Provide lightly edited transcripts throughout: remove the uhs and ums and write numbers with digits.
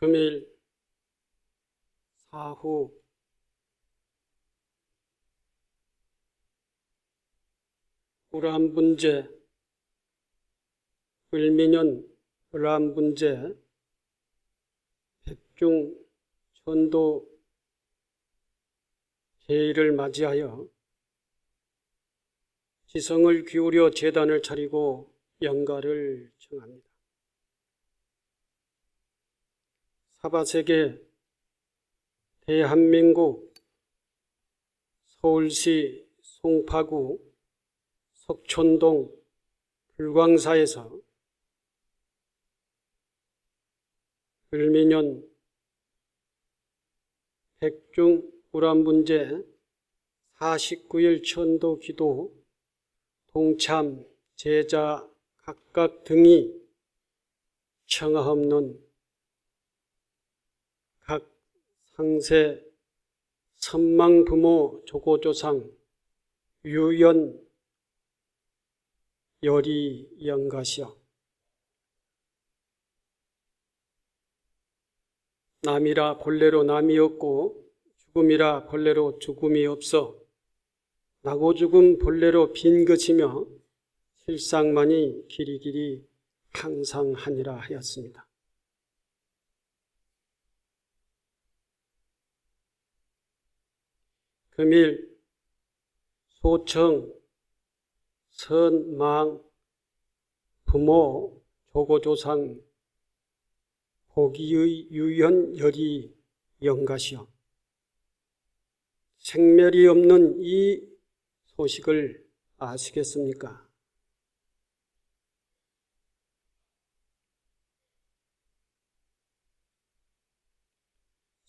금일 사후 우람분재, 을미년 을암분재, 백중 천도 제의를 맞이하여 지성을 기울여 제단을 차리고 영가를 청합니다. 사바세계 대한민국 서울시 송파구 석촌동 불광사에서 을미년 백중 우람분재 49일 천도 기도 동참 제자 각각 등이 청하없는 각 상세 선망부모 조고조상 유연 열이 영가시여 남이라 본래로 남이 없고 죽음이라 본래로 죽음이 없어 나고 죽음 본래로 빈 것이며 실상만이 길이길이 항상 하니라 하였습니다. 금일 소청 선망 부모 조고조상 보기의 유연 열이 영가시여 생멸이 없는 이 소식을 아시겠습니까?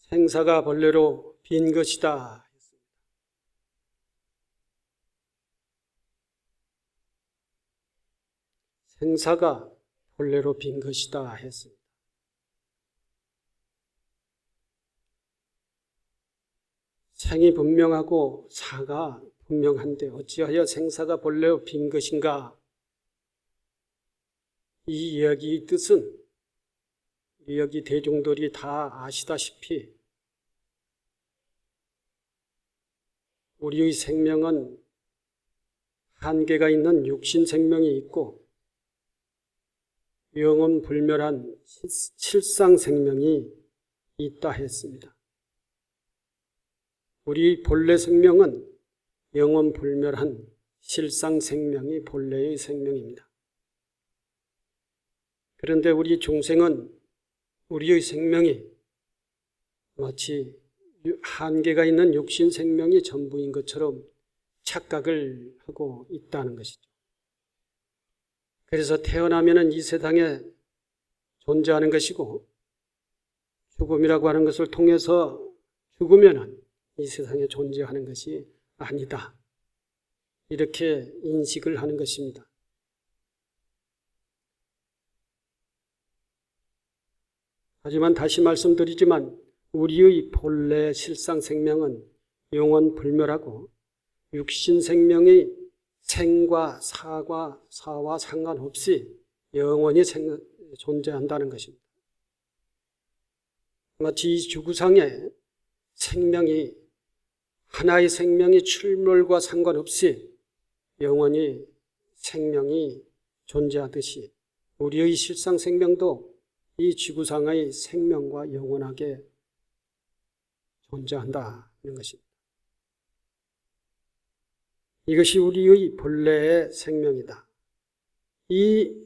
생사가 본래로 빈 것이다. 생사가 본래로 빈 것이다 했습니다. 생이 분명하고 사가 분명한데 어찌하여 생사가 본래로 빈 것인가? 이 이야기의 뜻은 여기 대중들이 다 아시다시피 우리의 생명은 한계가 있는 육신 생명이 있고 영원 불멸한 실상 생명이 있다 했습니다. 우리 본래 생명은 영원 불멸한 실상 생명이 본래의 생명입니다. 그런데 우리 중생은 우리의 생명이 마치 한계가 있는 육신 생명이 전부인 것처럼 착각을 하고 있다는 것이죠. 그래서 태어나면 이 세상에 존재하는 것이고 죽음이라고 하는 것을 통해서 죽으면 이 세상에 존재하는 것이 아니다. 이렇게 인식을 하는 것입니다. 하지만 다시 말씀드리지만 우리의 본래 실상 생명은 영원 불멸하고 육신 생명의 생과 사와 상관없이 영원히 존재한다는 것입니다. 마치 이 지구상에 생명이 하나의 생명이 출몰과 상관없이 영원히 생명이 존재하듯이 우리의 실상 생명도 이 지구상의 생명과 영원하게 존재한다는 것입니다. 이것이 우리의 본래의 생명이다. 이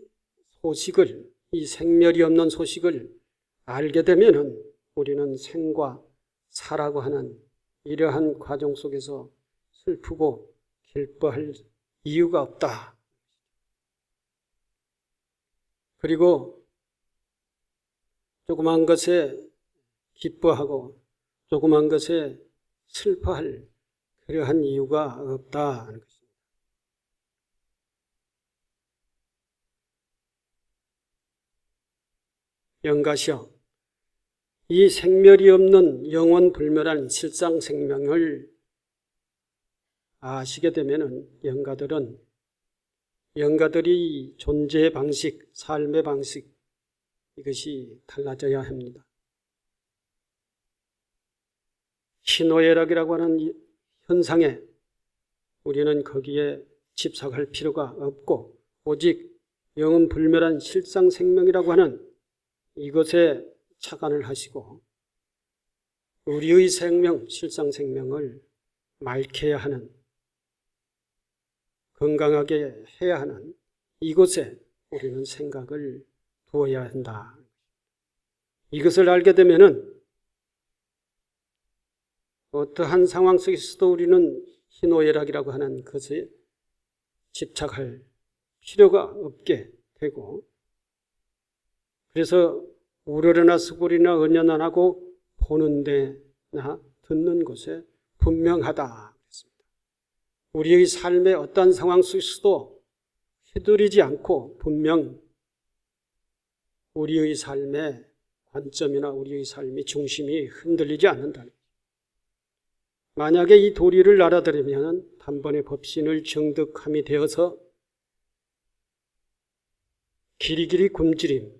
소식을, 이 생멸이 없는 소식을 알게 되면 우리는 생과 사라고 하는 이러한 과정 속에서 슬프고 기뻐할 이유가 없다. 그리고 조그만 것에 기뻐하고 조그만 것에 슬퍼할 그러한 이유가 없다는 것입니다. 영가시여, 이 생멸이 없는 영원 불멸한 실상 생명을 아시게 되면 영가들이 존재의 방식, 삶의 방식 이것이 달라져야 합니다. 희노애락이라고 하는 이 현상에 우리는 거기에 집착할 필요가 없고 오직 영원불멸한 실상생명이라고 하는 이것에 착안을 하시고 우리의 생명, 실상생명을 맑게야 하는, 건강하게 해야 하는 이곳에 우리는 생각을 두어야 한다. 이것을 알게 되면은 어떠한 상황 속에서도 우리는 희노애락이라고 하는 것에 집착할 필요가 없게 되고, 그래서 우러러나 수고리나 언연 안 하고 보는 데나 듣는 곳에 분명하다. 우리의 삶의 어떠한 상황 속에서도 휘둘리지 않고 분명 우리의 삶의 관점이나 우리의 삶의 중심이 흔들리지 않는다. 만약에 이 도리를 알아들으면 단번에 법신을 정득함이 되어서 길이길이 굶주림,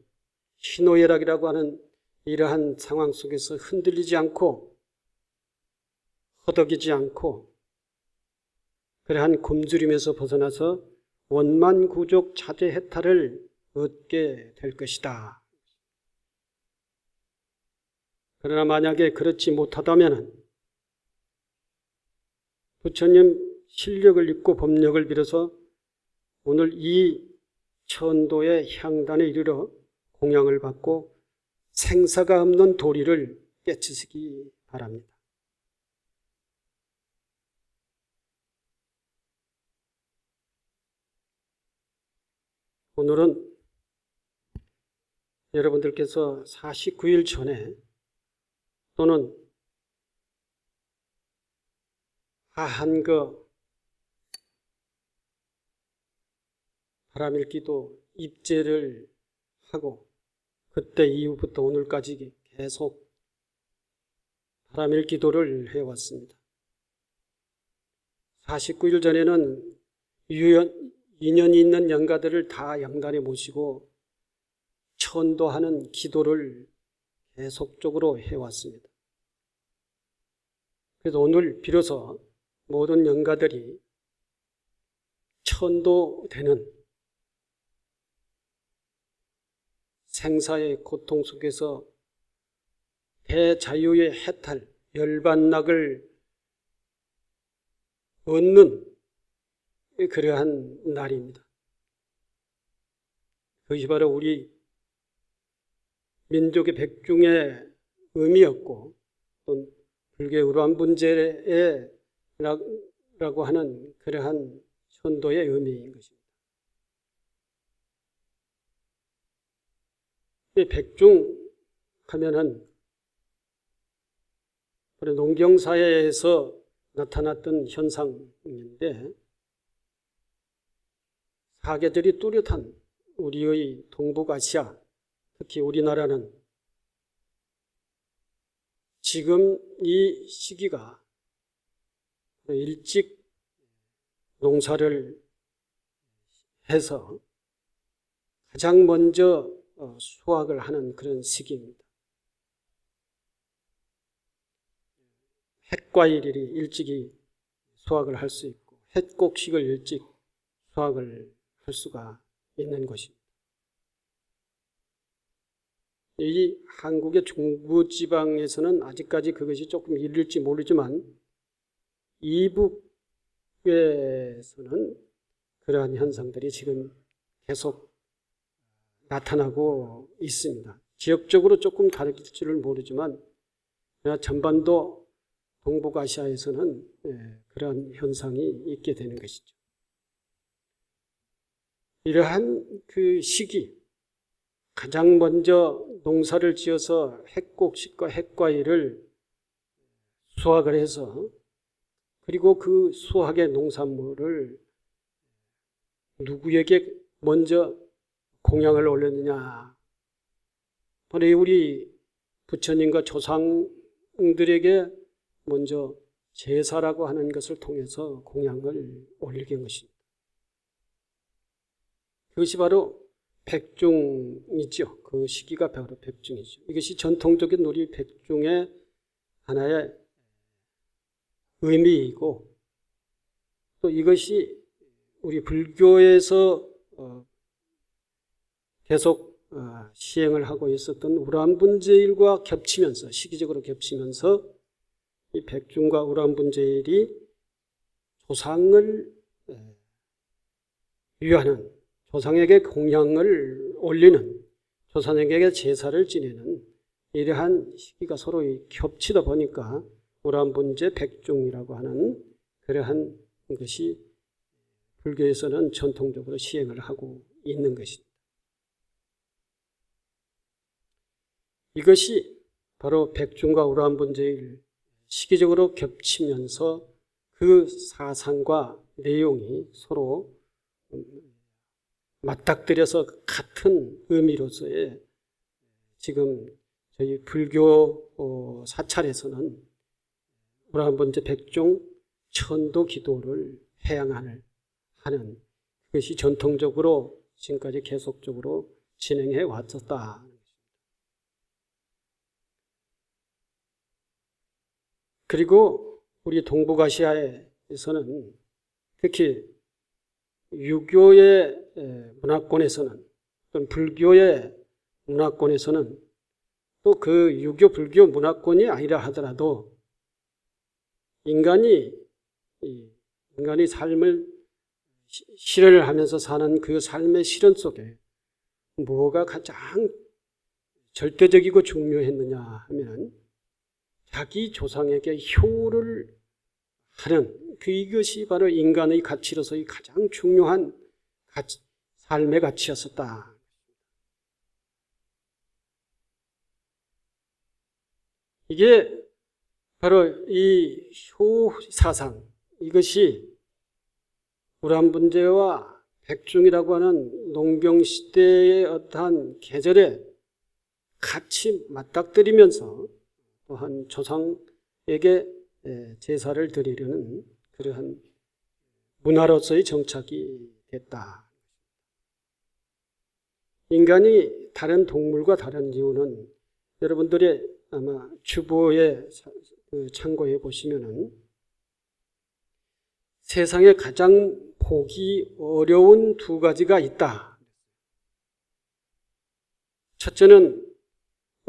희노애락이라고 하는 이러한 상황 속에서 흔들리지 않고 허덕이지 않고 그러한 굶주림에서 벗어나서 원만구족 자제해탈을 얻게 될 것이다. 그러나 만약에 그렇지 못하다면 부처님 실력을 입고 법력을 빌어서 오늘 이 천도의 향단에 이르러 공양을 받고 생사가 없는 도리를 깨치시기 바랍니다. 오늘은 여러분들께서 49일 전에 또는 하한거 바람일기도 입제를 하고 그때 이후부터 오늘까지 계속 바람일기도를 해왔습니다. 49일 전에는 인연이 있는 영가들을 다 영단에 모시고 천도하는 기도를 계속적으로 해왔습니다. 그래서 오늘 비로소 모든 영가들이 천도되는 생사의 고통 속에서 대자유의 해탈, 열반락을 얻는 그러한 날입니다. 그것이 바로 우리 민족의 백중의 의미였고 또 불교의 우람분제라고 하는 그러한 천도의 의미인 것입니다. 백중 하면은 농경사회에서 나타났던 현상인데 사계절이 뚜렷한 우리의 동북아시아, 특히 우리나라는 지금 이 시기가 일찍 농사를 해서 가장 먼저 수확을 하는 그런 시기입니다. 핵과일이 일찍이 수확을 할 수 있고 햇곡식을 일찍 수확을 할 수가 있는 것입니다. 이 한국의 중부지방에서는 아직까지 그것이 조금 이를지 모르지만 이북에서는 그러한 현상들이 지금 계속 나타나고 있습니다. 지역적으로 조금 다를지를 모르지만 전반도 동북아시아에서는 그러한 현상이 있게 되는 것이죠. 이러한 그 시기, 가장 먼저 농사를 지어서 핵곡식과 핵과일을 수확을 해서 그리고 그 수확의 농산물을 누구에게 먼저 공양을 올렸느냐? 바로 우리 부처님과 조상들에게 먼저 제사라고 하는 것을 통해서 공양을 올리게 한 것입니다. 그것이 바로 백중이죠. 그 시기가 바로 백중이죠. 이것이 전통적인 우리 백중의 하나의 의미이고 또 이것이 우리 불교에서 계속 시행을 하고 있었던 우란분제일과 겹치면서 시기적으로 겹치면서 이 백중과 우란분제일이 조상을 위하는 조상에게 공양을 올리는 조상에게 제사를 지내는 이러한 시기가 서로 겹치다 보니까 우란분제 백중이라고 하는 그러한 것이 불교에서는 전통적으로 시행을 하고 있는 것입니다. 이것이 바로 백중과 우란분제일 시기적으로 겹치면서 그 사상과 내용이 서로 맞닥뜨려서 같은 의미로서의 지금 저희 불교 사찰에서는 우란분제 백중 천도 기도를 해양하는 그것이 전통적으로 지금까지 계속적으로 진행해 왔었다. 그리고 우리 동북아시아에서는 특히 유교의 문화권에서는 또는 불교의 문화권에서는 또 그 유교 불교 문화권이 아니라 하더라도 인간이 삶을 실현을 하면서 사는 그 삶의 실현 속에 뭐가 가장 절대적이고 중요했느냐 하면 자기 조상에게 효를 하는 이것이 바로 인간의 가치로서의 가장 중요한 삶의 가치였었다. 이게 바로 이 효사상, 이것이 우란분제와 백중이라고 하는 농경시대의 어떠한 계절에 같이 맞닥뜨리면서 또한 조상에게 제사를 드리려는 그러한 문화로서의 정착이 됐다. 인간이 다른 동물과 다른 이유는 여러분들의 아마 주보에 참고해 보시면은 세상에 가장 보기 어려운 두 가지가 있다. 첫째는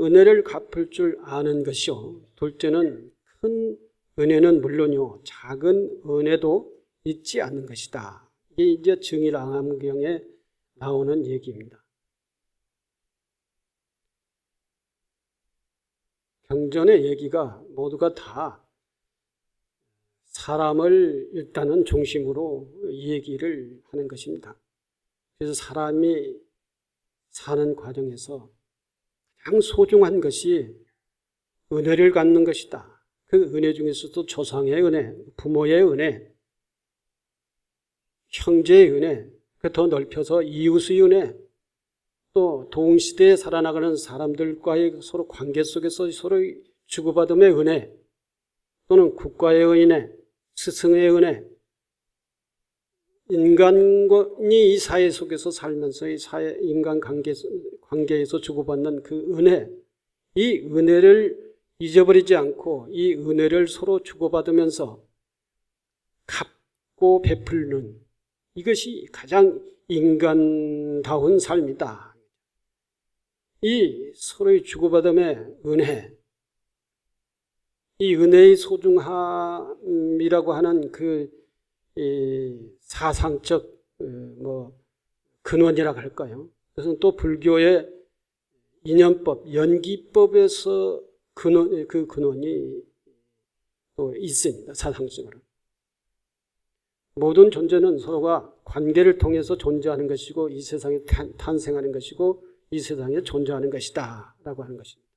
은혜를 갚을 줄 아는 것이요. 둘째는 큰 은혜는 물론이요. 작은 은혜도 잊지 않는 것이다. 이게 이제 증일암경에 나오는 얘기입니다. 경전의 얘기가 모두가 다 사람을 일단은 중심으로 얘기를 하는 것입니다. 그래서 사람이 사는 과정에서 가장 소중한 것이 은혜를 갖는 것이다. 그 은혜 중에서도 조상의 은혜, 부모의 은혜, 형제의 은혜, 더 넓혀서 이웃의 은혜, 또 동시대에 살아나가는 사람들과의 서로 관계 속에서 서로 주고받음의 은혜, 또는 국가의 은혜, 스승의 은혜, 인간이 이 사회 속에서 살면서 이 인간 관계에서 주고받는 그 은혜, 이 은혜를 잊어버리지 않고 이 은혜를 서로 주고받으면서 갚고 베풀는 이것이 가장 인간다운 삶이다. 이 서로의 주고받음의 은혜, 이 은혜의 소중함이라고 하는 그 사상적 근원이라고 할까요? 그래서 또 불교의 인연법, 연기법에서 그 근원이 또 있습니다. 사상적으로. 모든 존재는 서로가 관계를 통해서 존재하는 것이고 이 세상에 탄생하는 것이고 이 세상에 존재하는 것이다 라고 하는 것입니다.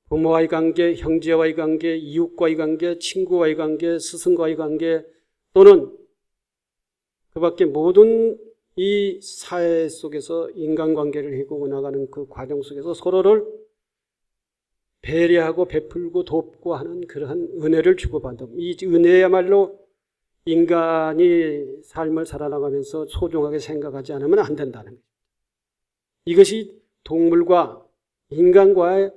부모와의 관계, 형제와의 관계, 이웃과의 관계, 친구와의 관계, 스승과의 관계 또는 그 밖에 모든 이 사회 속에서 인간관계를 이끌고 나가는 그 과정 속에서 서로를 배려하고 베풀고 돕고 하는 그러한 은혜를 주고받음. 이 은혜야말로 인간이 삶을 살아나가면서 소중하게 생각하지 않으면 안 된다는 거예요. 이것이 동물과 인간과의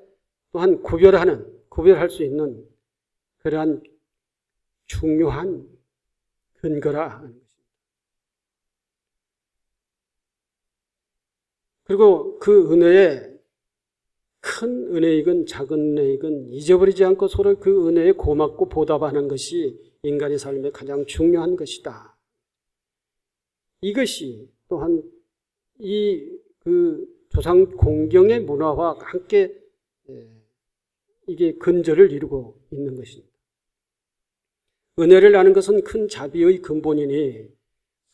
또한 구별할 수 있는 그러한 중요한 근거라 하는 것입니다. 그리고 그 은혜에 큰 은혜이건 작은 은혜이건 잊어버리지 않고 서로 그 은혜에 고맙고 보답하는 것이 인간의 삶에 가장 중요한 것이다. 이것이 또한 그 조상 공경의 문화와 함께 이게 근저를 이루고 있는 것입니다. 은혜를 아는 것은 큰 자비의 근본이니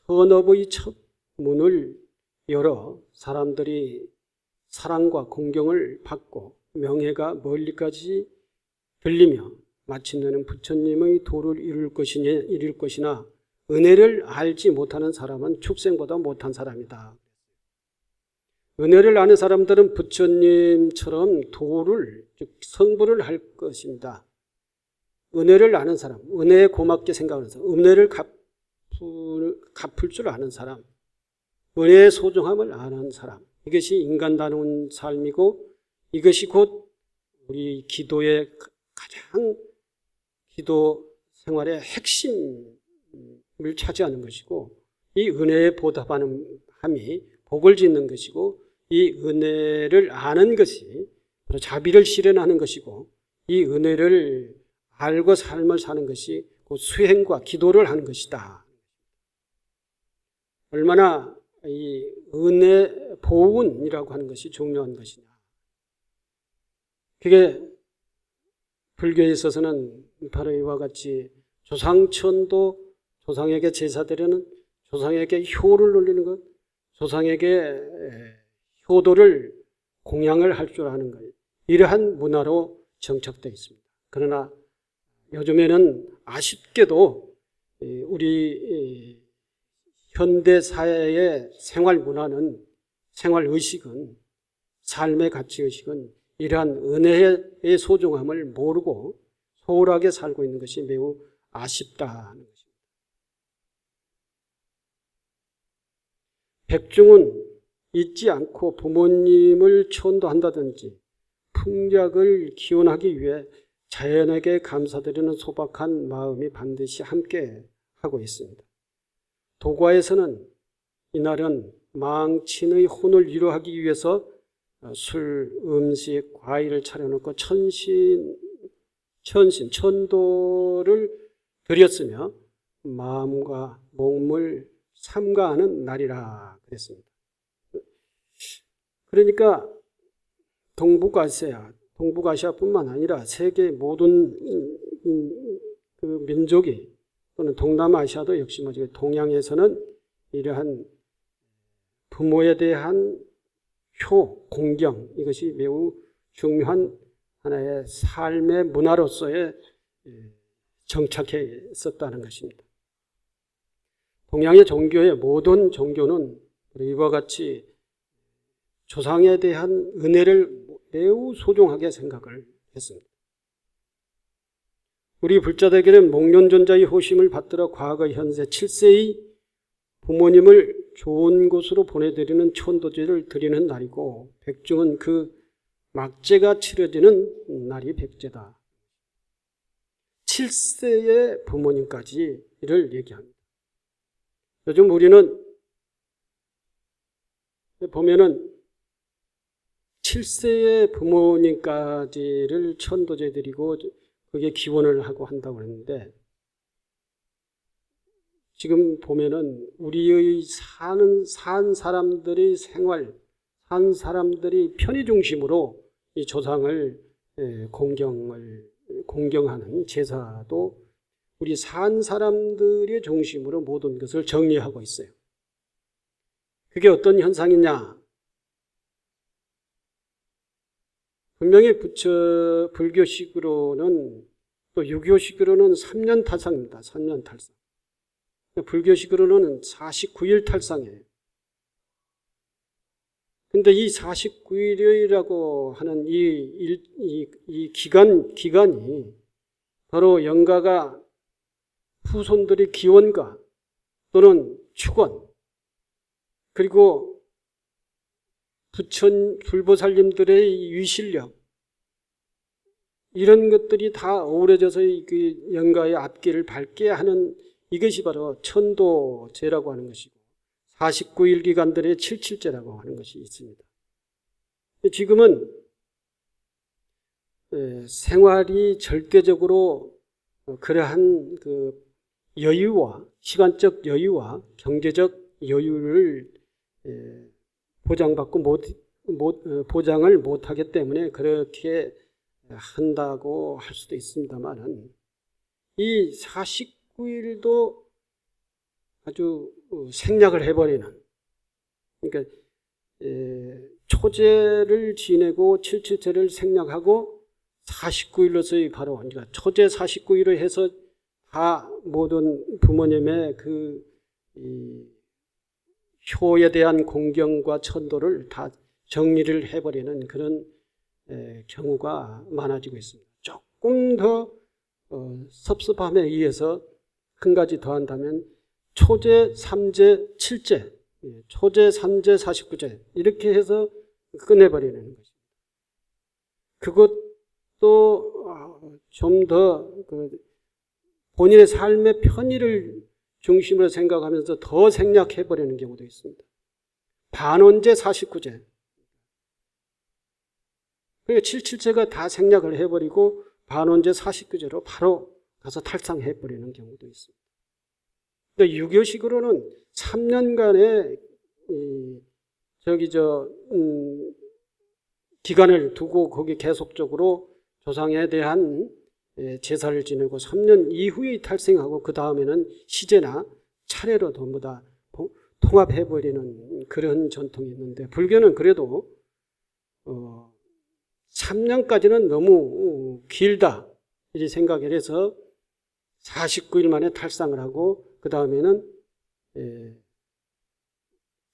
선업의 첫 문을 열어 사람들이 사랑과 공경을 받고 명예가 멀리까지 들리며 마침내는 부처님의 도를 이룰 것이나 은혜를 알지 못하는 사람은 축생보다 못한 사람이다. 은혜를 아는 사람들은 부처님처럼 도를, 즉 성불을 할 것입니다. 은혜를 아는 사람, 은혜에 고맙게 생각하는 사람, 은혜를 갚을 줄 아는 사람, 은혜의 소중함을 아는 사람, 이것이 인간다운 삶이고 이것이 곧 우리 기도의 가장 기도 생활의 핵심을 차지하는 것이고 이 은혜에 보답하는 함이 복을 짓는 것이고 이 은혜를 아는 것이 바로 자비를 실현하는 것이고 이 은혜를 알고 삶을 사는 것이 곧 수행과 기도를 하는 것이다. 얼마나 이 은혜 보은이라고 하는 것이 중요한 것이냐. 그게 불교에 있어서는 바로 이와 같이 조상천도, 조상에게 제사 드리는, 조상에게 효를 올리는 것, 조상에게 효도를 공양을 할 줄 아는 것, 이러한 문화로 정착되어 있습니다. 그러나 요즘에는 아쉽게도 우리 현대 사회의 생활 문화는, 생활 의식은, 삶의 가치 의식은 이러한 은혜의 소중함을 모르고 소홀하게 살고 있는 것이 매우 아쉽다는 것입니다. 백중은 잊지 않고 부모님을 천도한다든지 풍작을 기원하기 위해 자연에게 감사드리는 소박한 마음이 반드시 함께 하고 있습니다. 도과에서는 이날은 망친의 혼을 위로하기 위해서 술, 음식, 과일을 차려놓고 천도를 드렸으며 마음과 몸을 삼가하는 날이라 그랬습니다. 그러니까 동북아시아뿐만 아니라 세계 모든 그 민족이 또는 동남아시아도 역시 동양에서는 이러한 부모에 대한 공경, 이것이 매우 중요한 하나의 삶의 문화로서의 정착해 있었다는 것입니다. 동양의 종교의 모든 종교는 이와 같이 조상에 대한 은혜를 매우 소중하게 생각을 했습니다. 우리 불자들에게는 목련존자의 호심을 받들어 과거, 현세 7세의 부모님을 좋은 곳으로 보내드리는 천도제를 드리는 날이고 백중은 그 막제가 치러지는 날이 백제다. 7세의 부모님까지를 얘기합니다. 요즘 우리는 보면은 7세의 부모님까지를 천도제 드리고 그게 기원을 하고 한다고 했는데 지금 보면은 우리의 산 사람들의 생활, 산 사람들이 편의 중심으로 이 조상을 공경하는 제사도 우리 산 사람들의 중심으로 모든 것을 정리하고 있어요. 그게 어떤 현상이냐? 분명히 불교식으로는 또 유교식으로는 3년 탈상입니다. 3년 탈상. 불교식으로는 49일 탈상이에요. 근데 이 49일이라고 하는 이 기간이 바로 영가가 후손들의 기원과 또는 축원 그리고 불보살님들의 위실력 이런 것들이 다 어우러져서 그 영가의 앞길을 밟게 하는 이것이 바로 천도제라고 하는 것이고 49일 기간들의 77제라고 하는 것이 있습니다. 지금은 생활이 절대적으로 그러한 그 여유와 시간적 여유와 경제적 여유를 보장을 못하기 때문에 그렇게 한다고 할 수도 있습니다만은 이 49일도 아주 생략을 해버리는, 그러니까 초제를 지내고 77제를 생략하고 49일로서의 바로 그러니까 초제 49일을 해서 다 모든 부모님의 그 효에 대한 공경과 천도를 다 정리를 해버리는 그런 경우가 많아지고 있습니다. 조금 더 섭섭함에 의해서 한 가지 더 한다면 초제, 3제, 7제, 초제, 3제, 49제 이렇게 해서 끝내버리는 것입니다. 그것도 좀 더 본인의 삶의 편의를 중심으로 생각하면서 더 생략해버리는 경우도 있습니다. 반원제, 49제. 그러니까 77제가 다 생략을 해버리고 반원제 49제로 바로 가서 탈상해버리는 경우도 있습니다. 그러니까 유교식으로는 3년간의 기간을 두고 거기 계속적으로 조상에 대한 제사를 지내고 3년 이후에 탈생하고 그 다음에는 시제나 차례로 전부 다 통합해버리는 그런 전통이 있는데 불교는 그래도 3년까지는 너무 길다 이렇게 생각을 해서 49일 만에 탈상을 하고 그 다음에는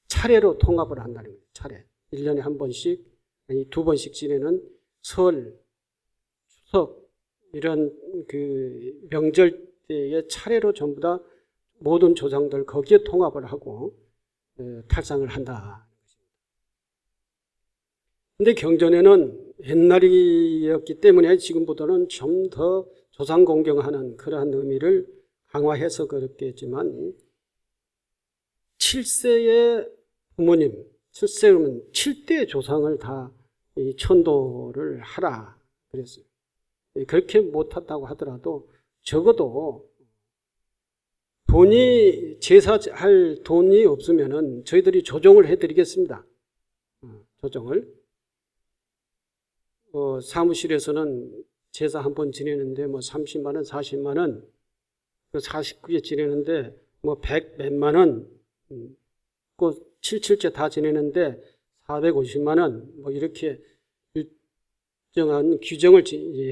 차례로 통합을 한다는 거예요. 차례. 1년에 한 번씩 아니 2번씩 지내는 설, 추석 이런 그 명절 때의 차례로 전부 다 모든 조상들 거기에 통합을 하고 탈상을 한다. 근데 경전에는 옛날이었기 때문에 지금보다는 좀 더 조상 공경하는 그러한 의미를 강화해서 그렇겠지만 7세의 부모님, 7세면 7대의 조상을 다 이 천도를 하라 그랬어요. 그렇게 못한다고 하더라도 적어도 제사할 돈이 없으면은 저희들이 조정을 해드리겠습니다. 조정을. 사무실에서는 제사 한 번 지내는데 30만 원, 40만 원, 49일 지내는데 100 몇만 원, 그 77째 다 지내는데 450만 원, 이렇게 일정한 규정을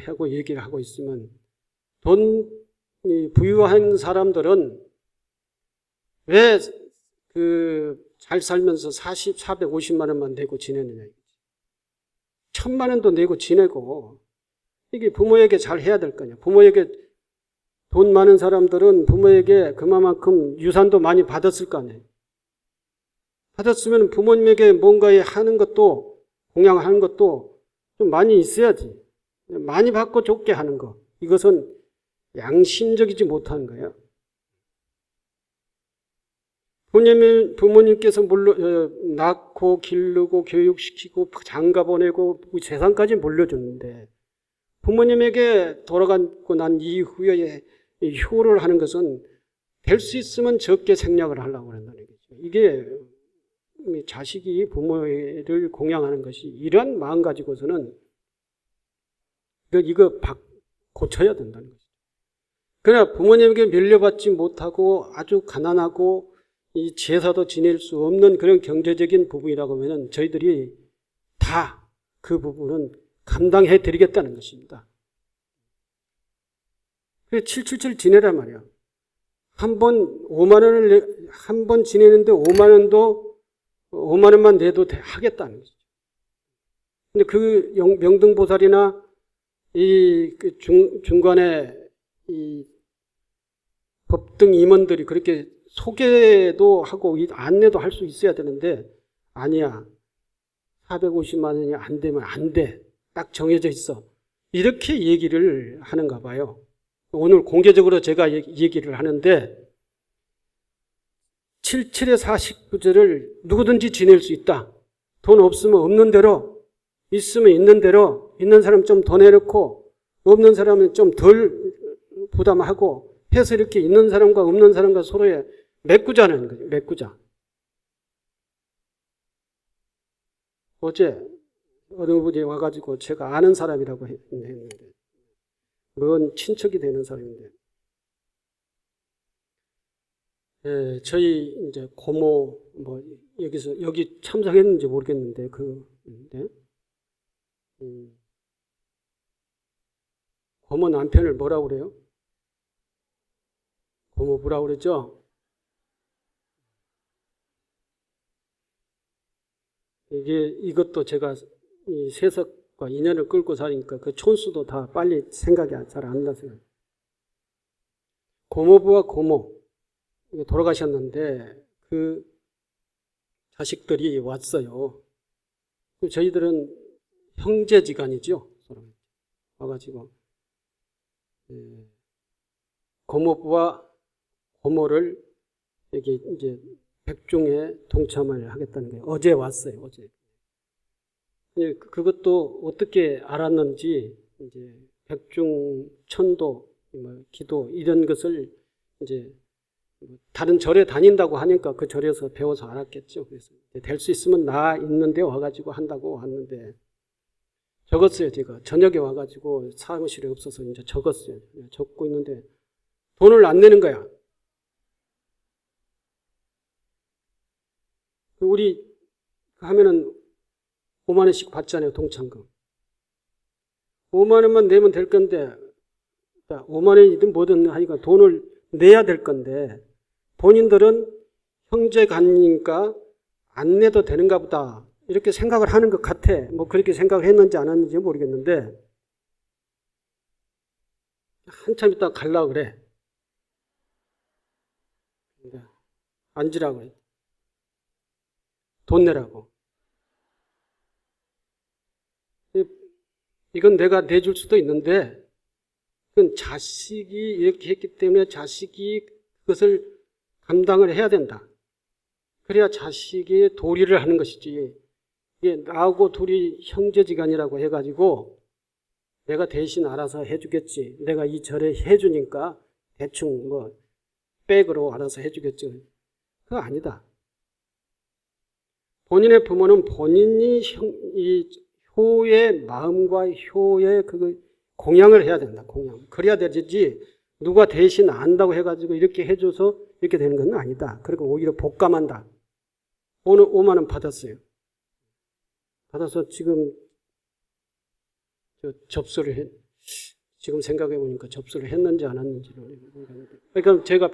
하고 얘기를 하고 있으면 부유한 사람들은 왜 잘 살면서 450만 원만 내고 지내느냐. 1000만 원도 내고 지내고 이게 부모에게 잘 해야 될 거냐. 부모에게 돈 많은 사람들은 부모에게 그만큼 유산도 많이 받았을 거 아니에요. 받았으면 부모님에게 뭔가 하는 것도 공양하는 것도 좀 많이 있어야지. 많이 받고 좁게 하는 거. 이것은 양심적이지 못한 거예요. 부모님께서 물론 낳고 기르고 교육시키고 장가 보내고 재산까지 물려줬는데 부모님에게 돌아가고 난 이후에 효를 하는 것은 될 수 있으면 적게 생략을 하려고 한다는 거죠. 이게 자식이 부모를 공양하는 것이 이런 마음 가지고서는 이거 고쳐야 된다는 거죠. 그러나 부모님에게 밀려받지 못하고 아주 가난하고 이 제사도 지낼 수 없는 그런 경제적인 부분이라고 하면 저희들이 다 그 부분은 감당해 드리겠다는 것입니다. 그래서 777 지내란 말이야. 한 번 지내는데 5만 원도 5만 원만 내도 하겠다는 거죠. 근데 그 명등보살이나 중간에 이 법등 임원들이 그렇게 소개도 하고 안내도 할 수 있어야 되는데 아니야. 450만 원이 안 되면 안 돼. 딱 정해져 있어. 이렇게 얘기를 하는가 봐요. 오늘 공개적으로 제가 얘기를 하는데 77의 49절을 누구든지 지낼 수 있다. 돈 없으면 없는 대로, 있으면 있는 대로, 있는 사람 좀 더 내놓고 없는 사람은 좀 덜 부담하고 해서 이렇게 있는 사람과 없는 사람과 서로의 메꾸자는 거죠. 메꾸자. 어제 어느 분이 와가지고 제가 아는 사람이라고 했는데 먼 친척이 되는 사람인데 저희 이제 고모 뭐 여기 참석했는지 모르겠는데 고모 남편을 뭐라고 그래요? 고모 뭐라고 그랬죠? 이것도 제가 이 세석과 인연을 끌고 사니까 그 촌수도 다 빨리 생각이 잘 안 나서요. 고모부와 고모 돌아가셨는데 그 자식들이 왔어요. 저희들은 형제지간이죠. 와가지고 고모부와 고모를 여기 이제 백중에 동참을 하겠다는 거예요. 어제 왔어요. 어제. 그것도 어떻게 알았는지 이제 백중 천도, 기도 이런 것을 이제 다른 절에 다닌다고 하니까 그 절에서 배워서 알았겠죠. 그래서 될 수 있으면 나 있는데 와가지고 한다고 왔는데 적었어요. 제가 저녁에 와가지고 사무실에 없어서 이제 적었어요. 적고 있는데 돈을 안 내는 거야. 우리 하면은 5만 원씩 받잖아요. 동참금. 5만 원만 내면 될 건데 5만 원이든 뭐든 하니까 돈을 내야 될 건데 본인들은 형제간이니까 안 내도 되는가 보다 이렇게 생각을 하는 것 같아. 뭐 그렇게 생각을 했는지 안 했는지 모르겠는데 한참 있다가 가려고 그래. 앉으라고 해. 돈 내라고. 이건 내가 내줄 수도 있는데 그건 자식이 이렇게 했기 때문에 자식이 그것을 감당을 해야 된다. 그래야 자식이 도리를 하는 것이지. 이게 나하고 둘이 형제지간이라고 해가지고 내가 대신 알아서 해주겠지. 내가 이 절에 해주니까 대충 뭐 백으로 알아서 해주겠지. 그거 아니다. 본인의 부모는 본인이 이 효의 마음과 효의 그 공양을 해야 된다. 공양. 그래야 되지. 누가 대신 안다고 해가지고 이렇게 해줘서 이렇게 되는 건 아니다. 그리고 오히려 복감한다. 오늘 5만 원 받았어요. 받아서 지금 접수를 지금 생각해 보니까 접수를 했는지 안 했는지를 모르겠는데. 그러니까 제가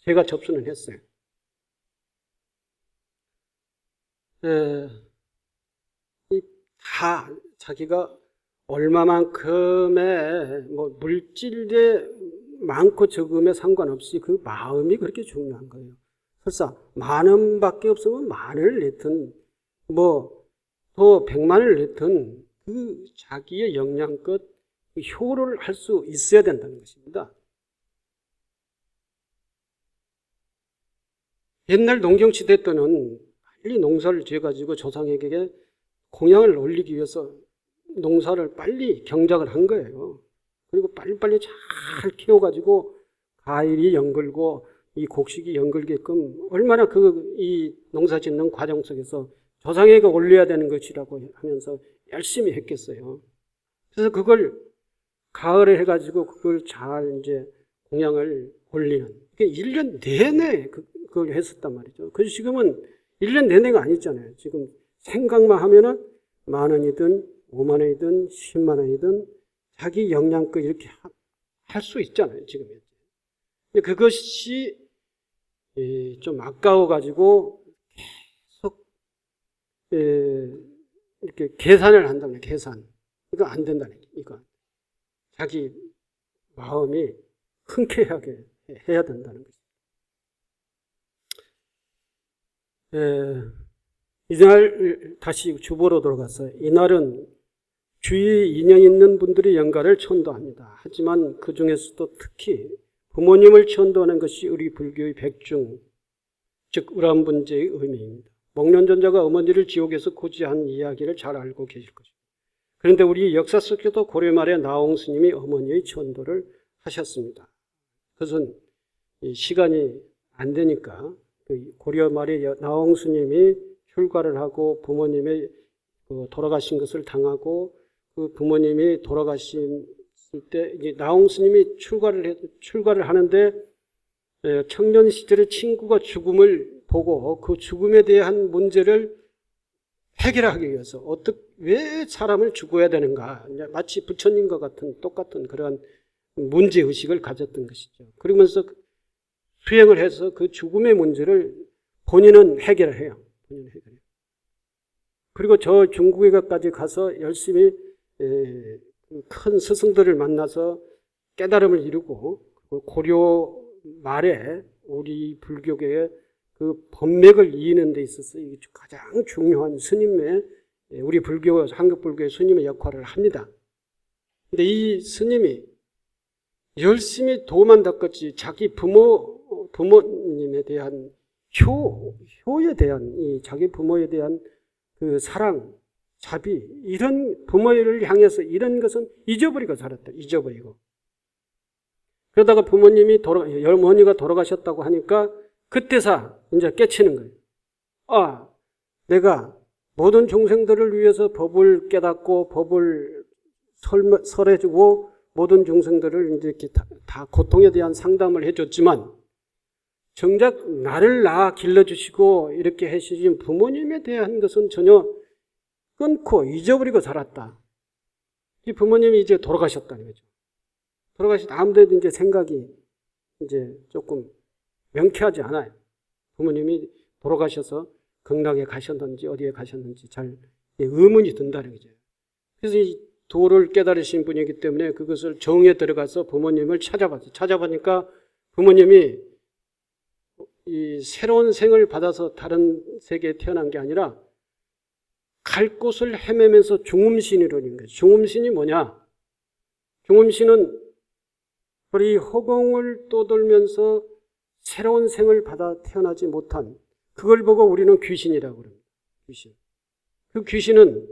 제가 접수는 했어요. 다 자기가 얼마만큼의 뭐 물질에 많고 적음에 상관없이 그 마음이 그렇게 중요한 거예요. 설사 만 원밖에 없으면 만 원을 냈든 뭐 더 100만 원을 냈든 그 자기의 역량껏 그 효를 할 수 있어야 된다는 것입니다. 옛날 농경시대 때는 빨리 농사를 지어가지고 조상에게 공양을 올리기 위해서 농사를 빨리 경작을 한 거예요. 그리고 빨리빨리 잘 키워가지고 과일이 연글고 이 곡식이 연글게끔 얼마나 이 농사 짓는 과정 속에서 조상에게 올려야 되는 것이라고 하면서 열심히 했겠어요. 그래서 그걸 가을에 해가지고 그걸 잘 이제 공양을 올리는. 1년 내내 그걸 했었단 말이죠. 그래서 지금은 1년 내내가 아니잖아요. 지금 생각만 하면은 만 원이든 5만 원이든 10만 원이든 자기 역량껏 이렇게 할 수 있잖아요. 지금. 근데 그것이 좀 아까워가지고 계속 이렇게 계산을 한다면 계산. 이거 안 된다는 얘기. 이거 자기 마음이 흔쾌하게 해야 된다는 거죠. 이날 다시 주보로 돌아갔어요. 이날은 주위 인연 있는 분들이 영가를 천도합니다. 하지만 그 중에서도 특히 부모님을 천도하는 것이 우리 불교의 백중, 즉 우람분재의 의미입니다. 목련존자가 어머니를 지옥에서 고지한 이야기를 잘 알고 계실 것입니다. 그런데 우리 역사 속에도 고려 말에 나홍 스님이 어머니의 천도를 하셨습니다. 그것은 시간이 안 되니까 고려 말에 나홍 스님이 출가를 하고 부모님의 돌아가신 것을 당하고 그 부모님이 돌아가셨을 때 이제 나홍 스님이 출가를 하는데 청년 시절에 친구가 죽음을 보고 그 죽음에 대한 문제를 해결하기 위해서 왜 사람을 죽어야 되는가, 마치 부처님과 같은 똑같은 그러한 문제 의식을 가졌던 것이죠. 그러면서 수행을 해서 그 죽음의 문제를 본인은 해결해요. 그리고 저 중국에까지 가서 열심히 큰 스승들을 만나서 깨달음을 이루고 고려 말에 우리 불교계의 그 법맥을 이해하는 데 있어서 가장 중요한 스님의 우리 불교, 한국 불교의 스님의 역할을 합니다. 근데 이 스님이 열심히 도만 닦았지 자기 부모님에 대한 효에 대한 자기 부모에 대한 그 사랑, 자비, 이런 부모를 향해서 이런 것은 잊어버리고 살았다. 잊어버리고. 그러다가 어머니가 돌아가셨다고 하니까 그때서 이제 깨치는 거예요. 아, 내가 모든 중생들을 위해서 법을 깨닫고 법을 설해주고 모든 중생들을 이제 이렇게 다 고통에 대한 상담을 해줬지만 정작 나를 낳아 길러주시고 이렇게 해주신 부모님에 대한 것은 전혀 끊고 잊어버리고 살았다. 이 부모님이 이제 돌아가셨다는 거죠. 아무데도 이제 생각이 이제 조금 명쾌하지 않아요. 부모님이 돌아가셔서 극락에 가셨는지 어디에 가셨는지 잘 의문이 든다는 거죠. 그래서 이 도를 깨달으신 분이기 때문에 그것을 정에 들어가서 부모님을 찾아봤어요. 찾아보니까 부모님이 이 새로운 생을 받아서 다른 세계에 태어난 게 아니라 갈 곳을 헤매면서 중음신이라는 거예요. 중음신이 뭐냐? 중음신은 우리 허공을 떠돌면서 새로운 생을 받아 태어나지 못한, 그걸 보고 우리는 귀신이라고 그럽니다. 귀신. 그 귀신은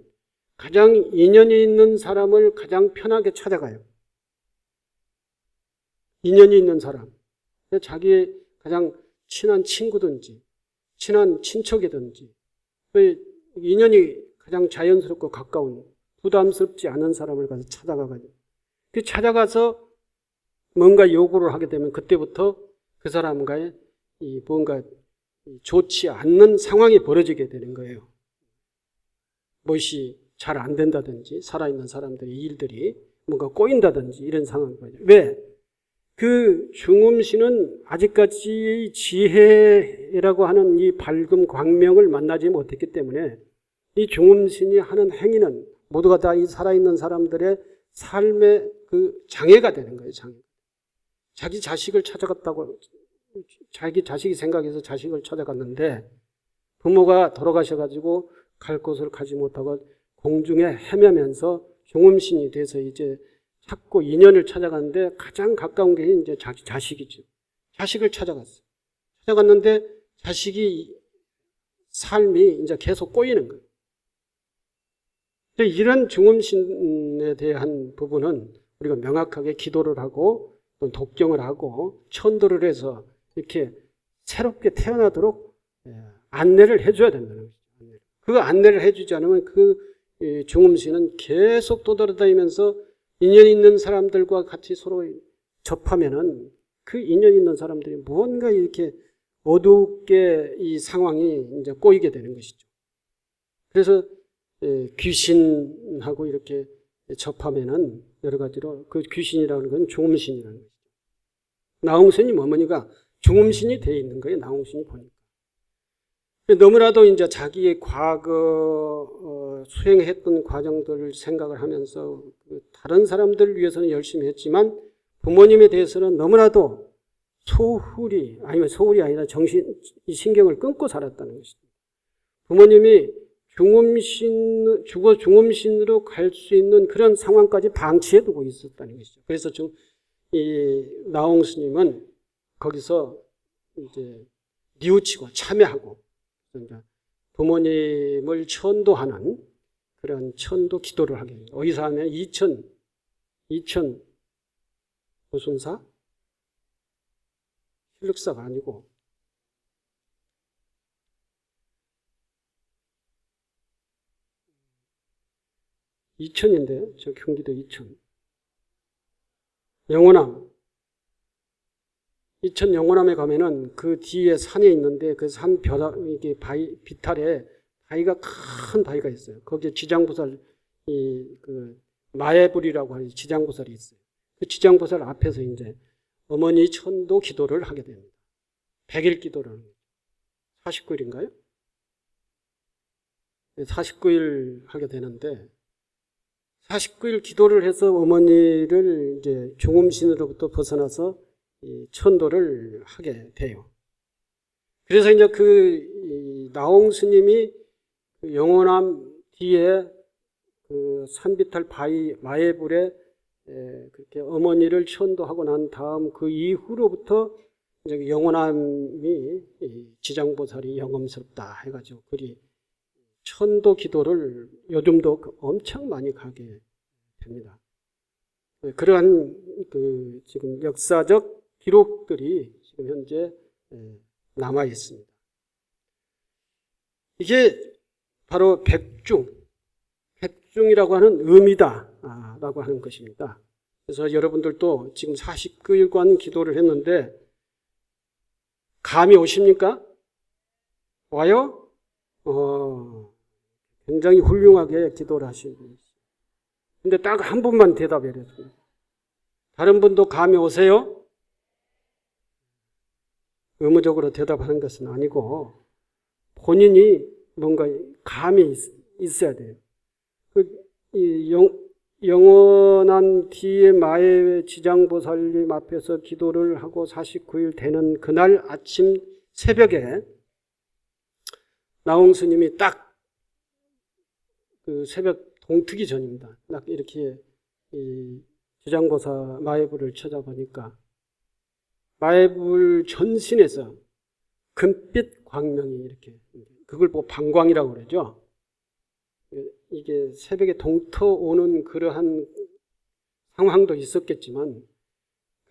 가장 인연이 있는 사람을 가장 편하게 찾아가요. 인연이 있는 사람. 자기의 가장 친한 친구든지 친한 친척이든지 인연이 가장 자연스럽고 가까운 부담스럽지 않은 사람을 가서 찾아가가지고 그 찾아가서 뭔가 요구를 하게 되면 그때부터 그 사람과의 뭔가 좋지 않는 상황이 벌어지게 되는 거예요. 무엇이 잘 안 된다든지 살아있는 사람들의 일들이 뭔가 꼬인다든지 이런 상황이 벌어져요. 왜? 그 중음신은 아직까지 지혜라고 하는 이 밝은 광명을 만나지 못했기 때문에 이 중음신이 하는 행위는 모두가 다 이 살아있는 사람들의 삶의 그 장애가 되는 거예요. 장애. 자기 자식을 찾아갔다고, 자기 자식이 생각해서 자식을 찾아갔는데 부모가 돌아가셔가지고 갈 곳을 가지 못하고 공중에 헤매면서 중음신이 돼서 이제 찾고 인연을 찾아갔는데 가장 가까운 게 이제 자기 자식이죠. 자식을 찾아갔어요. 찾아갔는데 자식이 삶이 이제 계속 꼬이는 거예요. 이런 중음신에 대한 부분은 우리가 명확하게 기도를 하고 또 독경을 하고 천도를 해서 이렇게 새롭게 태어나도록 안내를 해줘야 된다는 거죠. 그 안내를 해주지 않으면 그 중음신은 계속 떠돌아다니면서 인연 있는 사람들과 같이 서로 접하면은 그 인연 있는 사람들이 무언가 이렇게 어둡게 이 상황이 이제 꼬이게 되는 것이죠. 그래서 귀신하고 이렇게 접하면은 여러 가지로 그 귀신이라는 건 중음신이라는 것이죠. 나홍스님 어머니가 중음신이 되어 있는 거예요. 나홍스님이 보니까. 너무나도 이제 자기의 과거 수행했던 과정들을 생각을 하면서 다른 사람들을 위해서는 열심히 했지만 부모님에 대해서는 너무나도 소홀히 아니라 정신, 이 신경을 끊고 살았다는 것입니다. 부모님이 죽어 중음신으로 갈 수 있는 그런 상황까지 방치해 두고 있었다는 것이죠. 그래서 이 나홍 스님은 거기서 이제 뉘우치고 참여하고 부모님을 천도하는 그런 천도 기도를 하게 됩니다. 어디서 하면 이천 무슨 사? 실력사가 아니고 이천인데 저 경기도 이천 영원함 이천 영원함에 가면은 그 뒤에 산에 있는데 그 산 벼락 이게 비탈에 바위가 큰 바위가 있어요. 거기에 지장보살 그 마애불이라고 하는 지장보살이 있어요. 그 지장보살 앞에서 이제 어머니 천도 기도를 하게 됩니다. 100일 기도를 하는 거죠. 49일인가요? 49일 하게 되는데 49일 기도를 해서 어머니를 이제 중음신으로부터 벗어나서 이 천도를 하게 돼요. 그래서 이제 그 나홍 스님이 그 영원함 뒤에 그 산비탈 바위 마애불에 그렇게 어머니를 천도하고 난 다음 그 이후로부터 이제 영원함이 지장보살이 영험스럽다 해가지고 그리 천도 기도를 요즘도 엄청 많이 가게 됩니다. 그러한 그 지금 역사적 기록들이 지금 현재 남아 있습니다. 이게 바로 백중이라고 하는 의미다라고 하는 것입니다. 그래서 여러분들도 지금 49일간 기도를 했는데 감이 오십니까? 와요? 굉장히 훌륭하게 기도를 하시고 있어요. 근데 딱 한 분만 대답해 주세요. 다른 분도 감이 오세요? 의무적으로 대답하는 것은 아니고 본인이 뭔가 감이 있어야 돼요. 영원한 뒤에 마의 지장보살님 앞에서 기도를 하고 49일 되는 그날 아침 새벽에 나홍 스님이 딱 그 새벽 동트기 전입니다. 딱 이렇게 이 지장보살 마애불을 찾아보니까 마애불 전신에서 금빛 광명이 이렇게 그걸 뭐 방광이라고 그러죠. 이게 새벽에 동터 오는 그러한 상황도 있었겠지만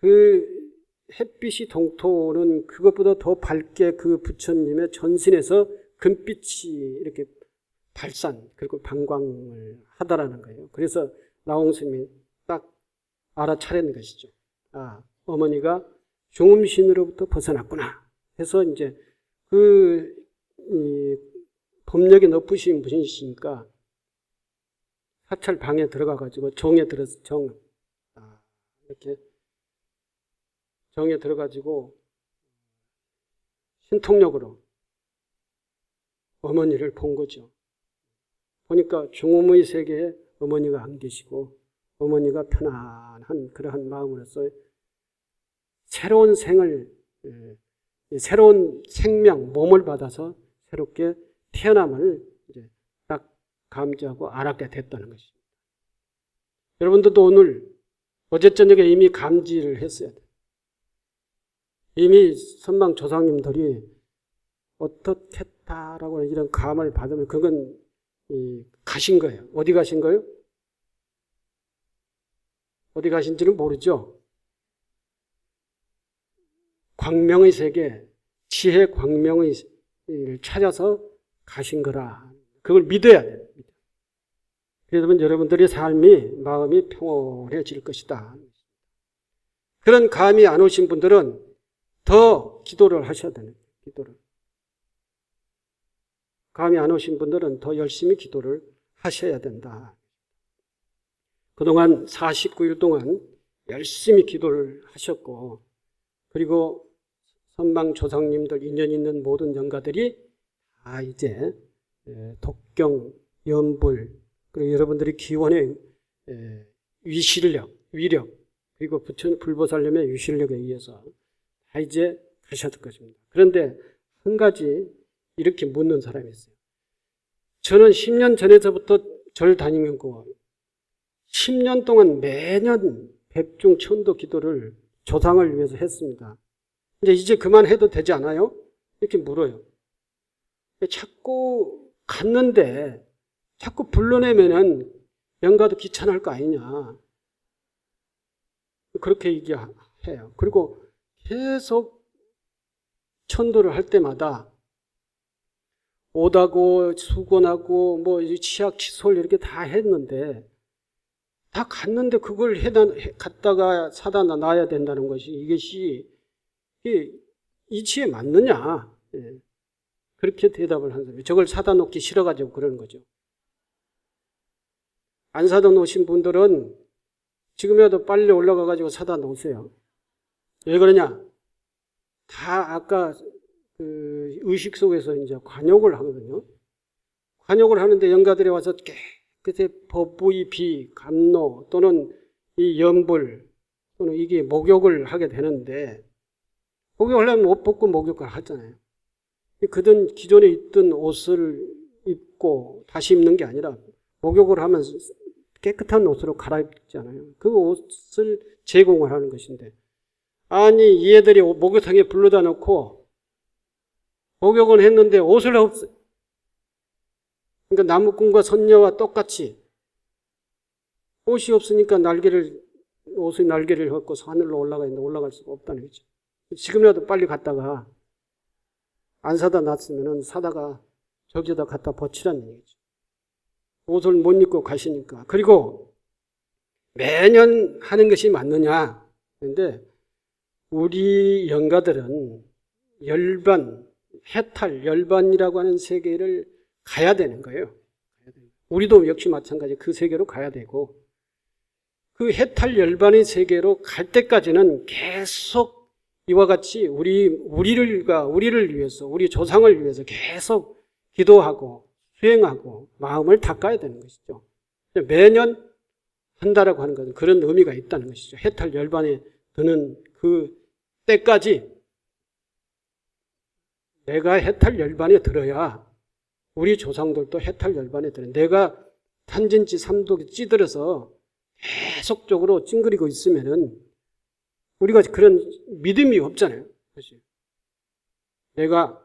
그 햇빛이 동터 오는 그것보다 더 밝게 그 부처님의 전신에서 금빛이 이렇게 발산 그리고 방광을 하다라는 거예요. 그래서 나홍 스님이 딱 알아차리는 것이죠. 아, 어머니가 중음신으로부터 벗어났구나 해서 이제 그 법력이 높으신 분이시니까 사찰 방에 들어가가지고 이렇게 정에 들어가지고 신통력으로 어머니를 본 거죠. 보니까 중음의 세계에 어머니가 안 계시고 어머니가 편안한 그러한 마음으로서 새로운 새로운 생명, 몸을 받아서 새롭게 태어남을 이제 딱 감지하고 알았게 됐다는 것입니다. 여러분들도 오늘 어제 저녁에 이미 감지를 했어야 돼요. 이미 선방 조상님들이 어떻겠다라고 이런 감을 받으면 그건 가신 거예요. 어디 가신 거예요? 어디 가신지는 모르죠. 광명의 세계, 지혜 광명의 찾아서 가신 거라. 그걸 믿어야 돼요. 그러면 여러분들의 삶이, 마음이 평온해질 것이다. 그런 감이 안 오신 분들은 더 기도를 하셔야 되는 거예요. 기도를. 감이 안 오신 분들은 더 열심히 기도를 하셔야 된다. 그동안 49일 동안 열심히 기도를 하셨고, 그리고 선방 조상님들 인연 있는 모든 영가들이 다 이제 독경, 연불, 그리고 여러분들이 기원의 위력, 그리고 불보살님의 위실력에 의해서 다 이제 가셨을 것입니다. 그런데 한 가지 이렇게 묻는 사람이 있어요. 저는 10년 전에서부터 절 다니면서 10년 동안 매년 백중 천도 기도를 조상을 위해서 했습니다. 이제 그만해도 되지 않아요? 이렇게 물어요. 자꾸 갔는데 자꾸 불러내면은 영가도 귀찮을 거 아니냐. 그렇게 얘기해요. 그리고 계속 천도를 할 때마다 오다고 수곤하고 뭐 치약 칫솔 이렇게 다 했는데 다 갔는데 그걸 갖다가 사다 놔야 된다는 것이 이것이 이치에 맞느냐. 그렇게 대답을 한 사람이에요. 저걸 사다 놓기 싫어가지고 그러는 거죠. 안 사다 놓으신 분들은 지금이라도 빨리 올라가가지고 사다 놓으세요. 왜 그러냐? 다 아까 그 의식 속에서 이제 관욕을 하거든요. 관욕을 하는데 영가들이 와서 깨끗이 법부의 비, 감노 또는 이 염불 또는 이게 목욕을 하게 되는데 목욕을 하려면 옷 벗고 목욕을 하잖아요. 그든 기존에 있던 옷을 입고 다시 입는 게 아니라 목욕을 하면 깨끗한 옷으로 갈아입잖아요. 그 옷을 제공을 하는 것인데 아니 이 애들이 목욕탕에 불러다 놓고 목욕은 했는데 옷을 없어. 그러니까 나무꾼과 선녀와 똑같이 옷이 없으니까 옷의 날개를 걷고 하늘로 올라가 있는데 올라갈 수가 없다는 거죠. 지금이라도 빨리 갔다가 안 사다 놨으면 사다가 저기에다 갖다 버치라는 얘기죠. 옷을 못 입고 가시니까. 그리고 매년 하는 것이 맞느냐. 그런데 우리 영가들은 열반, 해탈, 열반이라고 하는 세계를 가야 되는 거예요. 우리도 역시 마찬가지 그 세계로 가야 되고 그 해탈 열반의 세계로 갈 때까지는 계속 이와 같이 우리를 위해서 우리 조상을 위해서 계속 기도하고 수행하고 마음을 닦아야 되는 것이죠. 매년 한다라고 하는 것은 그런 의미가 있다는 것이죠. 해탈 열반에 드는 그 때까지 내가 해탈 열반에 들어야 우리 조상들도 해탈 열반에 들어야 내가 탄진지 삼독에 찌들어서 계속적으로 찡그리고 있으면은 우리가 그런 믿음이 없잖아요. 사실. 내가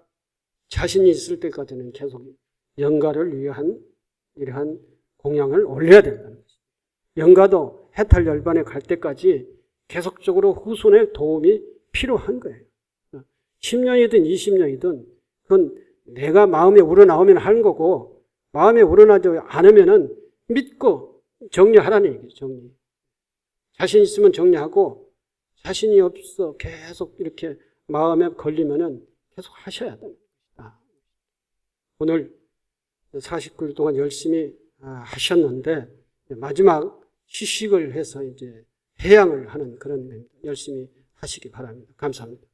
자신이 있을 때까지는 계속 영가를 위한 이러한 공양을 올려야 된다는 거죠. 영가도 해탈 열반에 갈 때까지 계속적으로 후손의 도움이 필요한 거예요. 10년이든 20년이든 그건 내가 마음에 우러나오면 하는 거고 마음에 우러나지 않으면은 믿고 정리하라는 얘기죠. 정리. 자신 있으면 정리하고 자신이 없어 계속 이렇게 마음에 걸리면은 계속 하셔야 됩니다. 오늘 49일 동안 열심히 하셨는데 마지막 휴식을 해서 이제 해양을 하는 그런 열심히 하시기 바랍니다. 감사합니다.